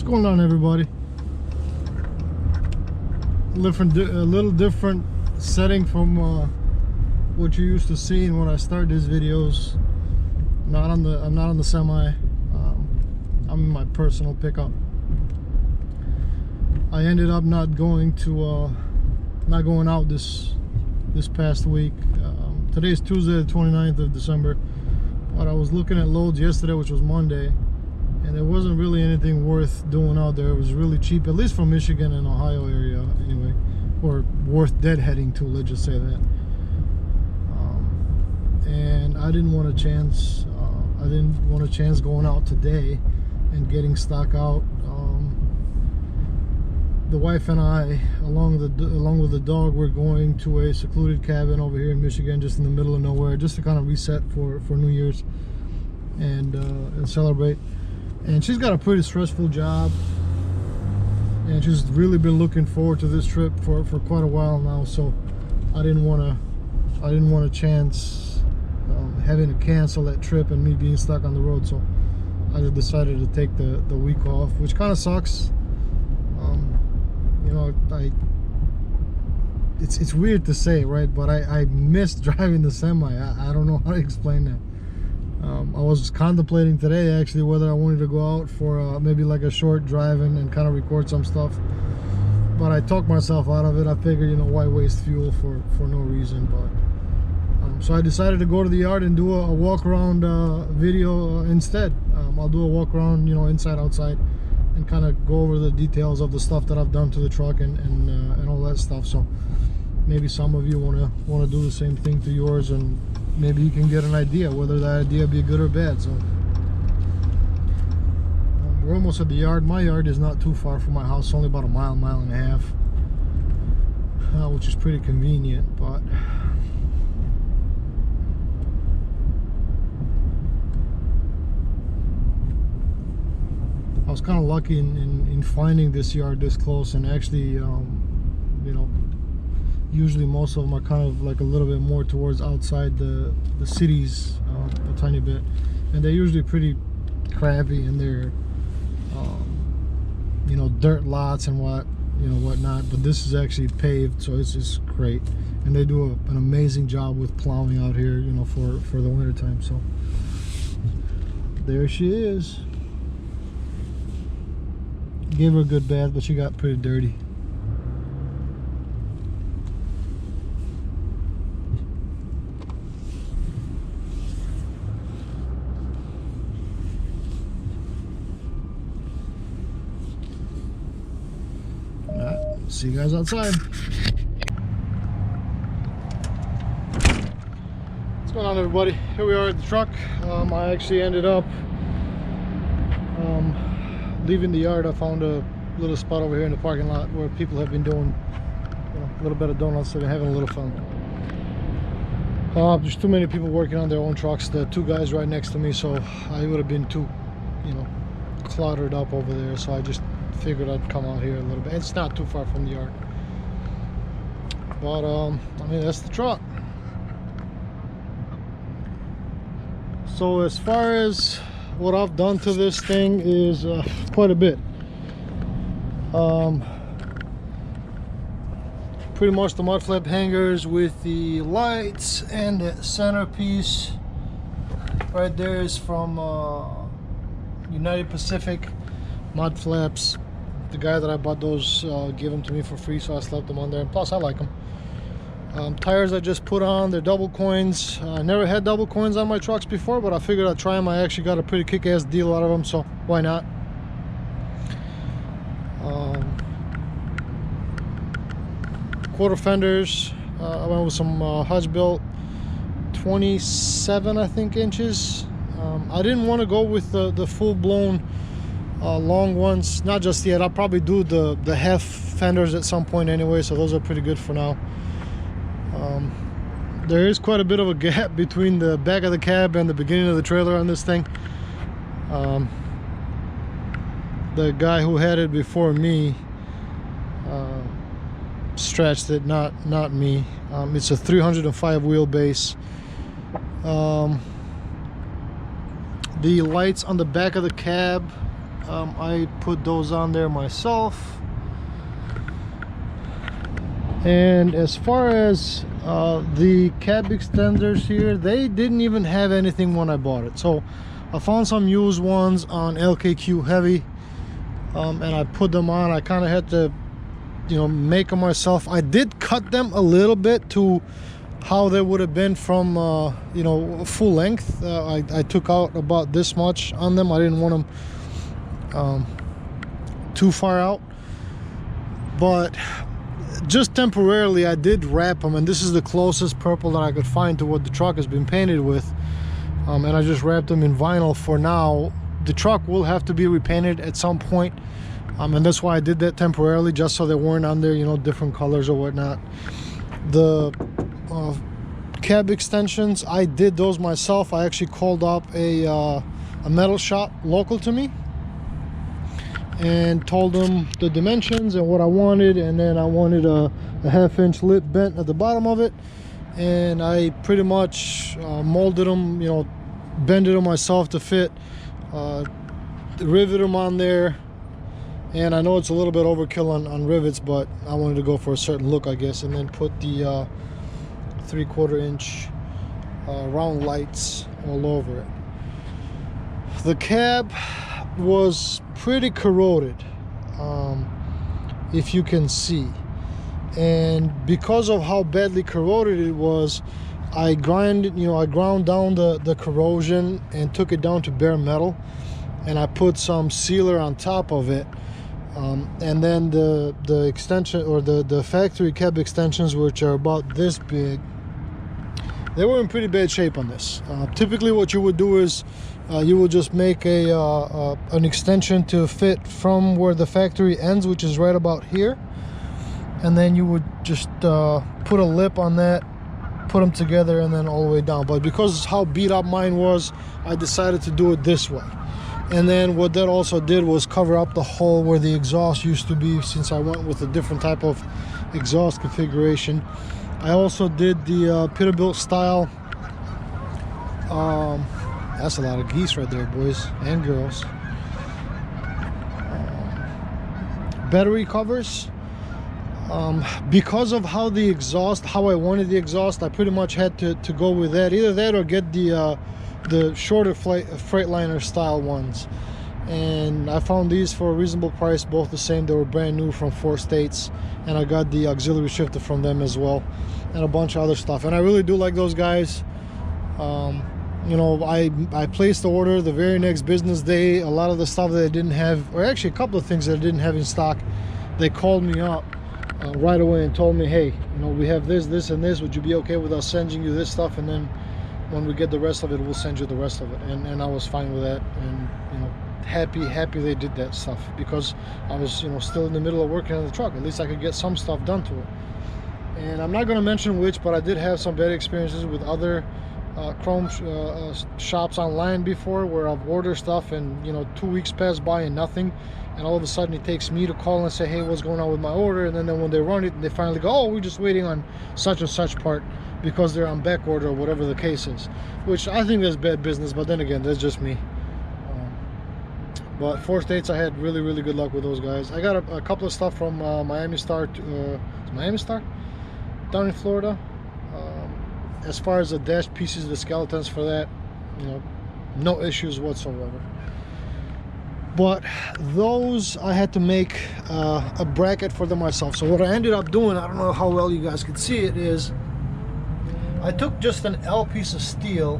going on, everybody? A little different setting from what you're used to seeing when I start these videos. I'm not on the semi. I'm in my personal pickup. I ended up not going out this past week. Today's Tuesday, the 29th of December. But I was looking at loads yesterday, which was Monday, and there wasn't really anything worth doing out there. It was really cheap, at least from Michigan and Ohio area anyway, or worth deadheading to, let's just say that. And I didn't want a chance going out today and getting stock out. The wife and I, along with the dog, we're going to a secluded cabin over here in Michigan, just in the middle of nowhere, just to kind of reset for New Year's and celebrate. And she's got a pretty stressful job, and she's really been looking forward to this trip for quite a while now. So I didn't want a chance having to cancel that trip and me being stuck on the road. So I just decided to take the week off, which kind of sucks. You know, it's weird to say, right? But I miss driving the semi. I don't know how to explain that. I was contemplating today actually whether I wanted to go out for maybe like a short drive and kind of record some stuff, but I talked myself out of it. I figured, you know, why waste fuel for no reason. But so I decided to go to the yard and do a walk around video instead. I'll do a walk around, you know, inside, outside, and kind of go over the details of the stuff that I've done to the truck and all that stuff. So maybe some of you want to do the same thing to yours, and maybe you can get an idea whether that idea be good or bad. So we're almost at the yard. My yard is not too far from my house, only about a mile and a half, which is pretty convenient. But I was kind of lucky in finding this yard this close, and actually, you know, usually most of them are kind of like a little bit more towards outside the cities, a tiny bit, and they're usually pretty crappy, and they're you know, dirt lots and whatnot. But this is actually paved, so it's just great, and they do an amazing job with plowing out here, you know, for the winter time. So there she is. Gave her a good bath, but she got pretty dirty. Alright, see you guys outside. What's going on, everybody? Here we are at the truck. I actually ended up leaving the yard. I found a little spot over here in the parking lot where people have been doing, you know, a little bit of donuts. They've been having a little fun. There's too many people working on their own trucks. The two guys right next to me, so I would have been too, you know, cluttered up over there. So I just figured I'd come out here a little bit. It's not too far from the yard, but I mean, that's the truck. So as far as what I've done to this thing is quite a bit. Pretty much the mud flap hangers with the lights, and the centerpiece right there is from United Pacific mud flaps. The guy that I bought those gave them to me for free, so I slapped them on there, and plus I like them. Tires I just put on, they're double coins. I never had double coins on my trucks before, but I figured I'd try them. I actually got a pretty kick-ass deal out of them, so why not? Quarter fenders, I went with some Hudge-built 27, I think, inches. I didn't want to go with the full-blown long ones, not just yet. I'll probably do the half fenders at some point anyway, so those are pretty good for now. There is quite a bit of a gap between the back of the cab and the beginning of the trailer on this thing. The guy who had it before me stretched it, not me. It's a 305 wheelbase. The lights on the back of the cab I put those on there myself. And as far as the cab extenders here, they didn't even have anything when I bought it. So I found some used ones on LKQ Heavy, and I put them on. I kind of had to, you know, make them myself. I did cut them a little bit to how they would have been from you know, full length. I took out about this much on them. I didn't want them too far out, but just temporarily I did wrap them, and this is the closest purple that I could find to what the truck has been painted with, and I just wrapped them in vinyl for now. The truck will have to be repainted at some point, and that's why I did that temporarily, just so they weren't on there, you know, different colors or whatnot. The cab extensions, I did those myself. I actually called up a metal shop local to me and told them the dimensions and what I wanted, and then I wanted a 1/2 inch lip bent at the bottom of it, and I pretty much molded them, you know, bended them myself to fit, riveted them on there. And I know it's a little bit overkill on rivets, but I wanted to go for a certain look, I guess, and then put the 3/4 inch round lights all over it. The cab was pretty corroded, if you can see, and because of how badly corroded it was, I ground down the corrosion and took it down to bare metal, and I put some sealer on top of it, and then the extension, or the factory cab extensions, which are about this big, they were in pretty bad shape on this. Typically what you would do is you would just make an extension to fit from where the factory ends, which is right about here, and then you would just put a lip on that, put them together, and then all the way down. But because how beat up mine was, I decided to do it this way. And then what that also did was cover up the hole where the exhaust used to be, since I went with a different type of exhaust configuration. I also did the Peterbilt style, that's a lot of geese right there, boys and girls, battery covers. Because of how I wanted the exhaust, I pretty much had to go with that. Either that or get the shorter Freightliner style ones, and I found these for a reasonable price, both the same. They were brand new from 4 states, and I got the auxiliary shifter from them as well, and a bunch of other stuff. And I really do like those guys. You know, I placed the order the very next business day. A lot of the stuff that I didn't have, or actually a couple of things that I didn't have in stock, they called me up right away and told me, hey, you know, we have this and this, would you be okay with us sending you this stuff, and then when we get the rest of it, we'll send you the rest of it. And I was fine with that, and you know, happy they did that stuff, because I was, you know, still in the middle of working on the truck. At least I could get some stuff done to it. And I'm not going to mention which, but I did have some bad experiences with other chrome shops online before, where I've ordered stuff and, you know, 2 weeks pass by and nothing, and all of a sudden it takes me to call and say, hey, what's going on with my order? And then when they run it, they finally go, oh, we're just waiting on such and such part, because they're on back order or whatever the case is, which I think is bad business. But then again, that's just me. But 4 states, I had really good luck with those guys. I got a couple of stuff from Miami Star down in Florida. As far as the dash pieces, the skeletons for that, you know, no issues whatsoever. But those, I had to make a bracket for them myself. So what I ended up doing, I don't know how well you guys could see it, is I took just an L piece of steel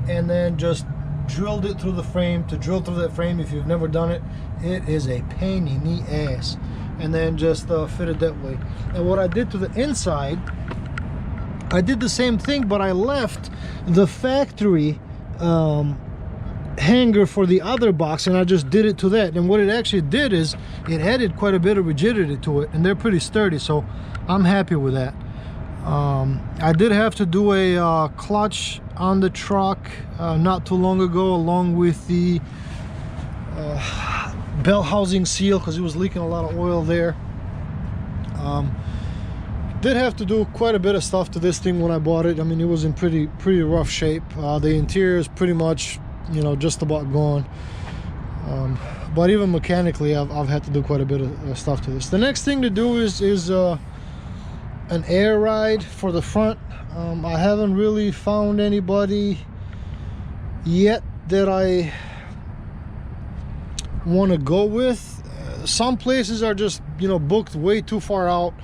and then just drilled it through the frame. To drill through that frame, if you've never done it, it is a pain in the ass. And then just fit it that way. And what I did to the inside, I did the same thing, but I left the factory hanger for the other box, and I just did it to that. And what it actually did is it added quite a bit of rigidity to it, and they're pretty sturdy, so I'm happy with that. I did have to do a clutch on the truck not too long ago, along with the bell housing seal, because it was leaking a lot of oil there. Did have to do quite a bit of stuff to this thing when I bought it. I mean, it was in pretty rough shape. The interior is pretty much, you know, just about gone. But even mechanically, I've had to do quite a bit of stuff to this. The next thing to do is an air ride for the front. I haven't really found anybody yet that I want to go with. Some places are just, you know, booked way too far out,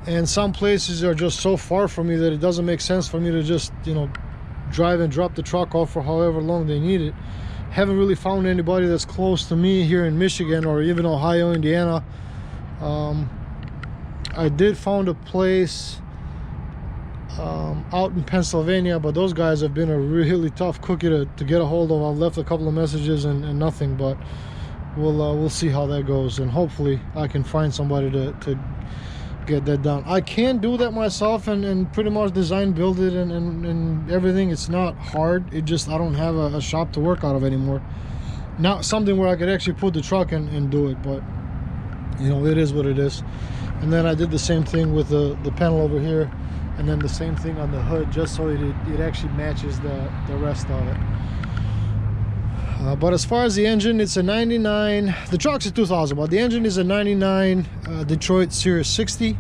and some places are just so far from me that it doesn't make sense for me to just, you know, drive and drop the truck off for however long they need it. Haven't really found anybody that's close to me here in Michigan or even Ohio, Indiana. I did found a place out in Pennsylvania, but those guys have been a really tough cookie to get a hold of. I've left a couple of messages and nothing, but we'll see how that goes, and hopefully I can find somebody to get that done. I can do that myself and pretty much design, build it, and everything. It's not hard. It just, I don't have a shop to work out of anymore. Not something where I could actually put the truck and do it, but you know, it is what it is. And then I did the same thing with the panel over here, and then the same thing on the hood, just so it actually matches the rest of it. But as far as the engine, it's a 99. The truck's a 2000, but the engine is a 99 Detroit Series 60.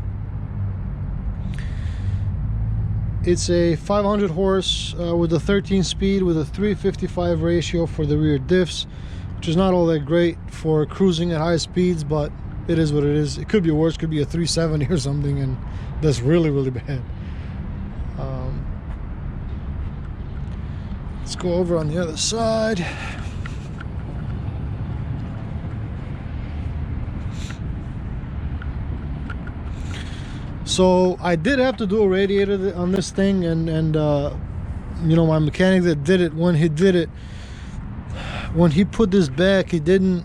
It's a 500 horse with a 13 speed with a 355 ratio for the rear diffs, which is not all that great for cruising at high speeds, but it is what it is. It could be worse. Could be a 370 or something, and that's really, really bad. Let's go over on the other side. So I did have to do a radiator on this thing, and you know, my mechanic that did it, when he did it, when he put this back, he didn't,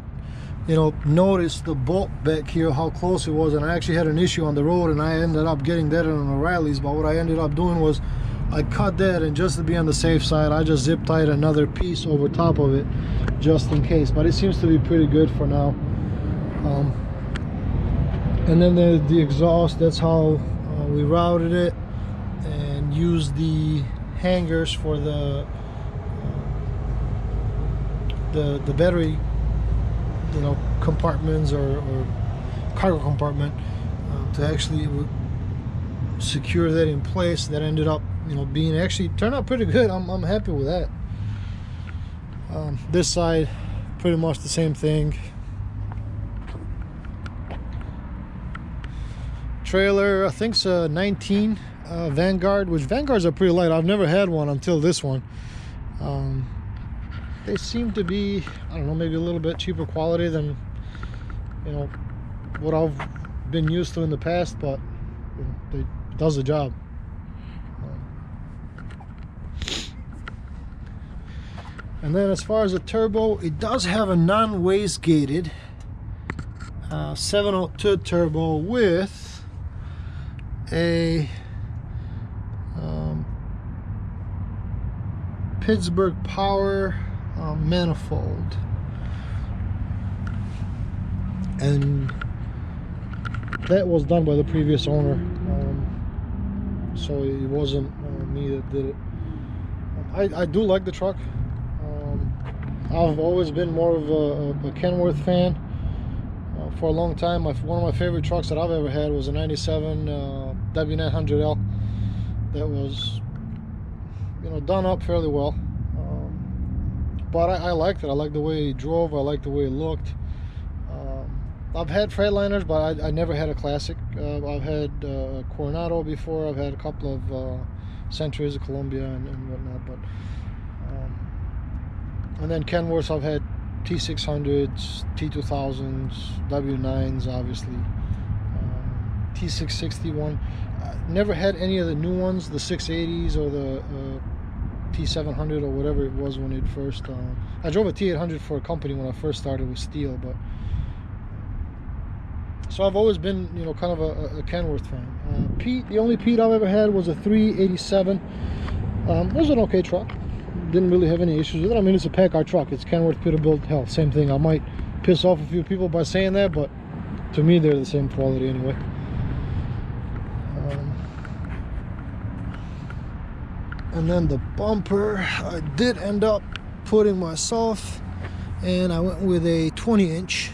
you know, notice the bolt back here, how close it was, and I actually had an issue on the road, and I ended up getting that on O'Reilly's. But what I ended up doing was I cut that, and just to be on the safe side, I just zip tied another piece over top of it just in case. But it seems to be pretty good for now. And then the exhaust, that's how we routed it, and used the hangers for the battery, you know, compartments or cargo compartment to actually secure that in place. That ended up, you know, being actually turned out pretty good. I'm happy with that. This side, pretty much the same thing. Trailer, I think it's a 19 Vanguard, which Vanguards are pretty light. I've never had one until this one. They seem to be, I don't know, maybe a little bit cheaper quality than, you know, what I've been used to in the past, but you know, it does the job. And then as far as the turbo, it does have a non-wastegated 702 turbo with a Pittsburgh Power manifold, and that was done by the previous owner, so it wasn't me that did it. I do like the truck. I've always been more of a Kenworth fan. For a long time, one of my favorite trucks that I've ever had was a 97 W900L that was, you know, done up fairly well. But I liked it. I liked the way it drove. I liked the way it looked. I've had Freightliners, but I never had a Classic. I've had Coronado before. I've had a couple of Centuries, of Columbia, and whatnot. But and then Kenworths, I've had T600s, T2000s, W9s, obviously, T661. Never had any of the new ones, the 680s or the T700 or whatever it was when it first. I drove a T800 for a company when I first started with steel, but so I've always been, you know, kind of a Kenworth fan. Pete, the only Pete I've ever had was a 387. It was an okay truck. Didn't really have any issues with it. I mean, it's a Packard truck. It's Kenworth Peterbilt. Hell, same thing. I might piss off a few people by saying that, but to me, they're the same quality anyway. And then the bumper, I did end up putting myself. and I went with a 20-inch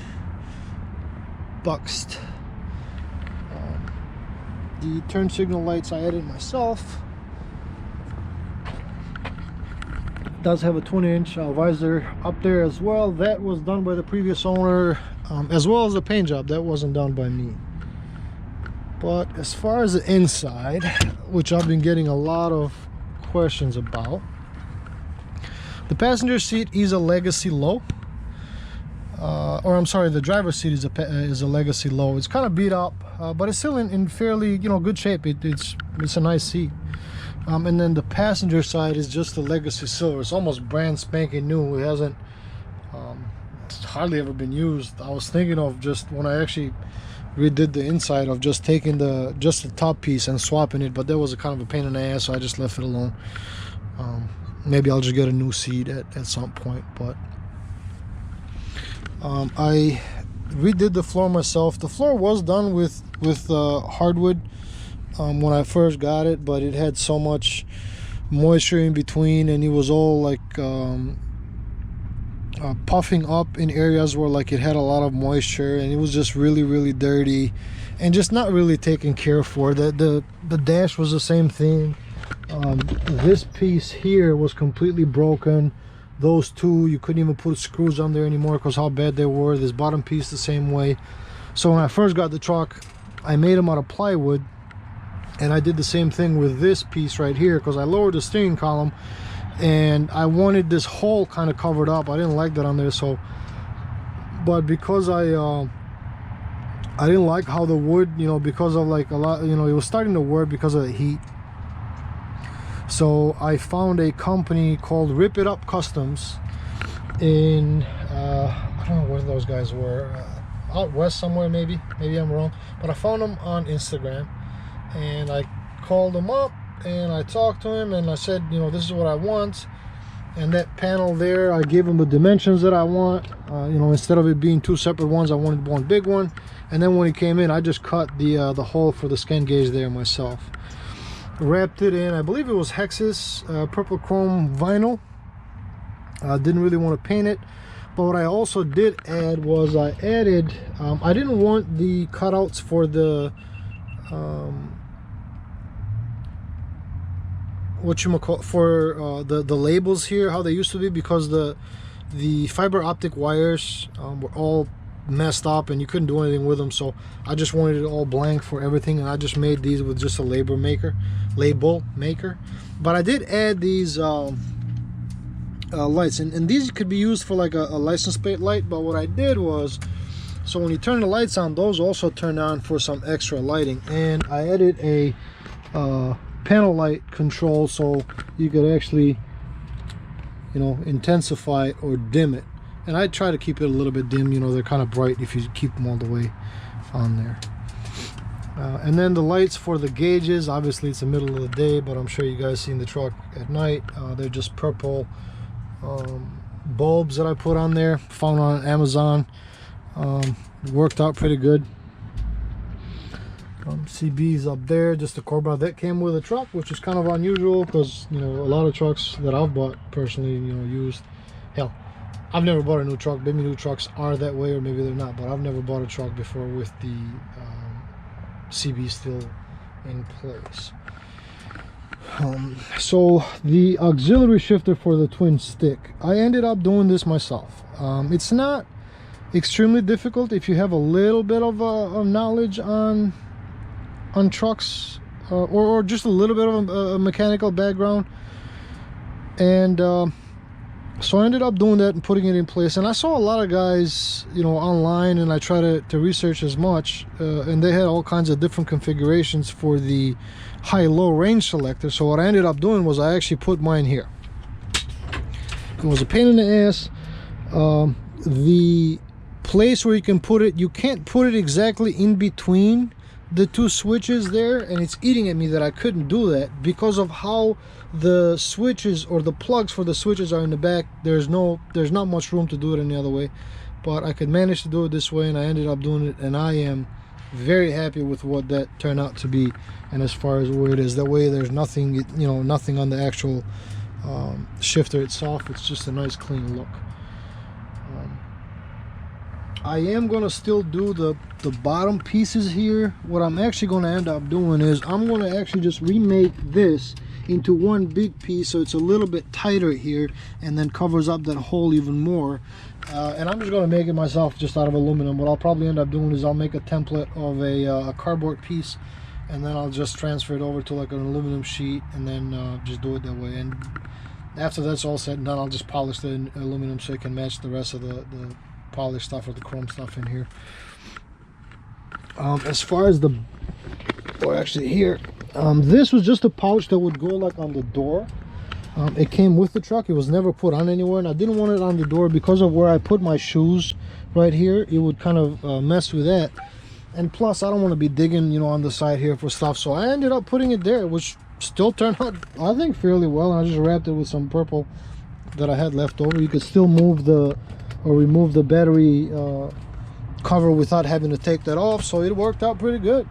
Buxt. The turn signal lights I added myself. It does have a 20-inch visor up there as well. That was done by the previous owner, as well as the paint job. That wasn't done by me. But as far as the inside, which I've been getting a lot of questions about, the passenger seat is a legacy low. Or I'm sorry, the driver's seat is a legacy low. It's kind of beat up, but it's still in fairly, you know, good shape. It's a nice seat. And then the passenger side is just the legacy silver. It's almost brand spanking new. It hasn't, it's hardly ever been used. I was thinking of just when I actually redid the inside of just taking just the top piece and swapping it, but that was a kind of a pain in the ass, so I just left it alone. Maybe I'll just get a new seat at some point, but I redid the floor myself. The floor was done with hardwood when I first got it, but it had so much moisture in between, and it was all like puffing up in areas where like it had a lot of moisture, and it was just really dirty and just not really taken care for. The dash was the same thing. This piece here was completely broken. Those two, you couldn't even put screws on there anymore because how bad they were. This bottom piece the same way. So when I first got the truck, I made them out of plywood, and I did the same thing with this piece right here because I lowered the steering column and I wanted this hole kind of covered up. I didn't like that on there, so but because I didn't like how the wood, you know, because of like a lot, you know, it was starting to wear because of the heat. So I found a company called Rip It Up Customs in I don't know where those guys were, out west somewhere, maybe I'm wrong, but I found them on Instagram, and I called them up and I talked to him and I said, you know, this is what I want, and that panel there, I gave him the dimensions that I want. You know, instead of it being two separate ones, I wanted one big one, and then when he came in, I just cut the hole for the scan gauge there myself. Wrapped it in, I believe it was Hexus purple chrome vinyl. I didn't really want to paint it, but what I also did add was I added, I didn't want the cutouts for the the labels here, how they used to be, because the fiber optic wires were all messed up and you couldn't do anything with them. So I just wanted it all blank for everything, and I just made these with just a label maker. But I did add these lights, and these could be used for like a license plate light. But what I did was, so when you turn the lights on, those also turn on for some extra lighting, and I added a panel light control so you could actually, you know, intensify it or dim it. And I try to keep it a little bit dim, you know, they're kind of bright if you keep them all the way on there. And then the lights for the gauges, obviously it's the middle of the day, but I'm sure you guys seen the truck at night. They're just purple bulbs that I put on there, found on Amazon. Worked out pretty good. CB's up there, just the Cobra that came with the truck, which is kind of unusual because, you know, a lot of trucks that I've bought personally, you know, used, hell, I've never bought a new truck. Maybe new trucks are that way, or maybe they're not, but I've never bought a truck before with the CB still in place. So the auxiliary shifter for the twin stick, I ended up doing this myself. It's not extremely difficult if you have a little bit of knowledge on trucks, or just a little bit of a mechanical background. And so I ended up doing that and putting it in place, and I saw a lot of guys, you know, online, and I tried to research as much, and they had all kinds of different configurations for the high-low range selector. So what I ended up doing was I actually put mine here. It was a pain in the ass. The place where you can put it, you can't put it exactly in between the two switches there, and it's eating at me that I couldn't do that because of how the switches, or the plugs for the switches, are in the back. There's not much room to do it any other way, but I could manage to do it this way, and I ended up doing it, and I am very happy with what that turned out to be. And as far as where it is, that way there's nothing, you know, nothing on the actual shifter itself. It's just a nice clean look. I am gonna still do the bottom pieces here. What I'm actually gonna end up doing is I'm gonna actually just remake this into one big piece, so it's a little bit tighter here and then covers up that hole even more. And I'm just gonna make it myself just out of aluminum. What I'll probably end up doing is I'll make a template of a cardboard piece, and then I'll just transfer it over to like an aluminum sheet, and then just do it that way. And after that's all said and done, I'll just polish the aluminum so it can match the rest of the polished stuff or the chrome stuff in here. As far as the, or actually here, this was just a pouch that would go like on the door. It came with the truck. It was never put on anywhere, and I didn't want it on the door because of where I put my shoes right here. It would kind of mess with that, and plus I don't want to be digging, you know, on the side here for stuff, so I ended up putting it there, which still turned out, I think, fairly well. And I just wrapped it with some purple that I had left over. You could still move the, or remove the battery cover without having to take that off, so it worked out pretty good.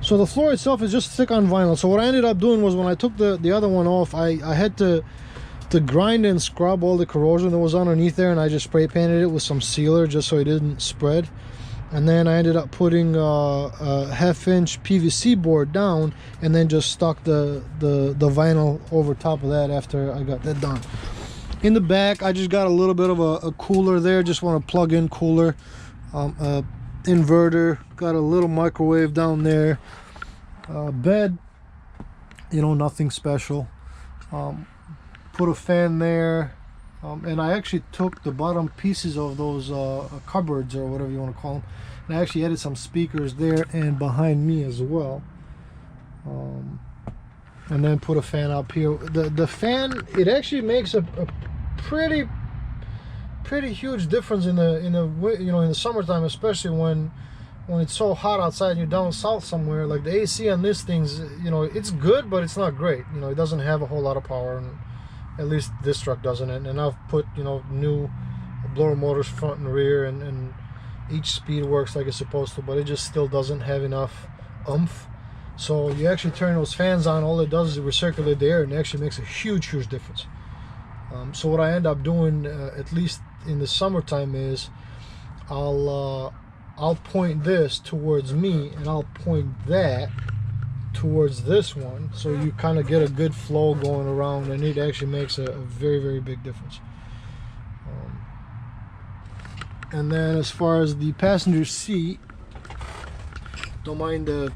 So the floor itself is just thick on vinyl. So what I ended up doing was, when I took the other one off, I had to grind and scrub all the corrosion that was underneath there, and I just spray painted it with some sealer just so it didn't spread. And then I ended up putting a 1/2-inch PVC board down, and then just stuck the vinyl over top of that after I got that done. In the back, I just got a little bit of a cooler there. Just want to plug in cooler, inverter, got a little microwave down there, bed, you know, nothing special. Put a fan there, and I actually took the bottom pieces of those cupboards, or whatever you want to call them, and I actually added some speakers there and behind me as well. And then put a fan up here. The fan, it actually makes a pretty huge difference in the you know, in the summertime, especially when it's so hot outside and you're down south somewhere. Like the AC on this thing's, you know, it's good, but it's not great. You know, it doesn't have a whole lot of power, and at least this truck doesn't. And I've put, you know, new blower motors front and rear, and each speed works like it's supposed to, but it just still doesn't have enough oomph. So you actually turn those fans on, all it does is it recirculate the air, and it actually makes a huge difference. So what I end up doing, at least in the summertime, is I'll point this towards me, and I'll point that towards this one, so you kind of get a good flow going around, and it actually makes a very big difference. And then as far as the passenger seat, don't mind the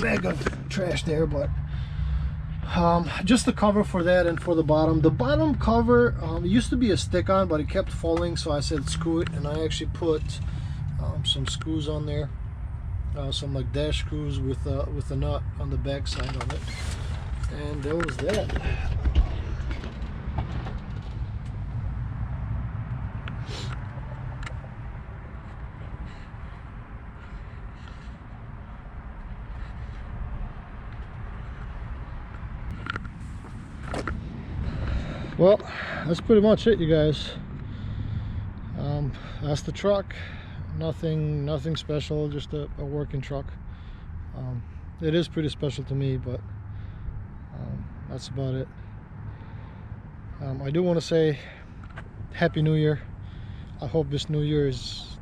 bag of trash there, but just the cover for that, and for the bottom cover, it used to be a stick-on, but it kept falling, so I said screw it, and I actually put some screws on there, some like dash screws with a nut on the back side of it, and there was that. Well, that's pretty much it, you guys. That's the truck. Nothing special, just a working truck. It is pretty special to me, but that's about it. I do want to say Happy New Year. I hope this new year is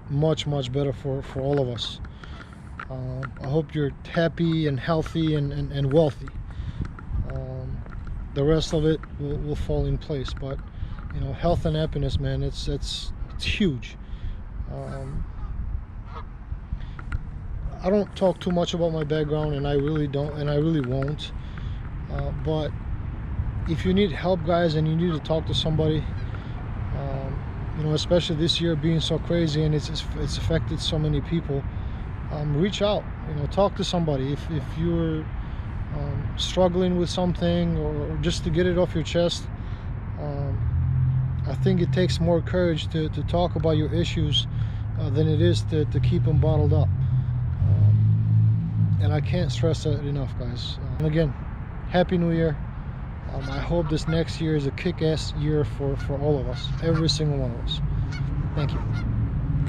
much better for all of us. I hope you're happy and healthy and wealthy. The rest of it will fall in place, but you know, health and happiness, man, it's huge. I don't talk too much about my background, and I really don't, and I really won't, but if you need help, guys, and you need to talk to somebody, you know, especially this year being so crazy and it's affected so many people, reach out, you know, talk to somebody. If you're struggling with something, or just to get it off your chest, I think it takes more courage to talk about your issues than it is to keep them bottled up, and I can't stress that enough, guys. And again, Happy New Year. I hope this next year is a kick-ass year for all of us, every single one of us. Thank you.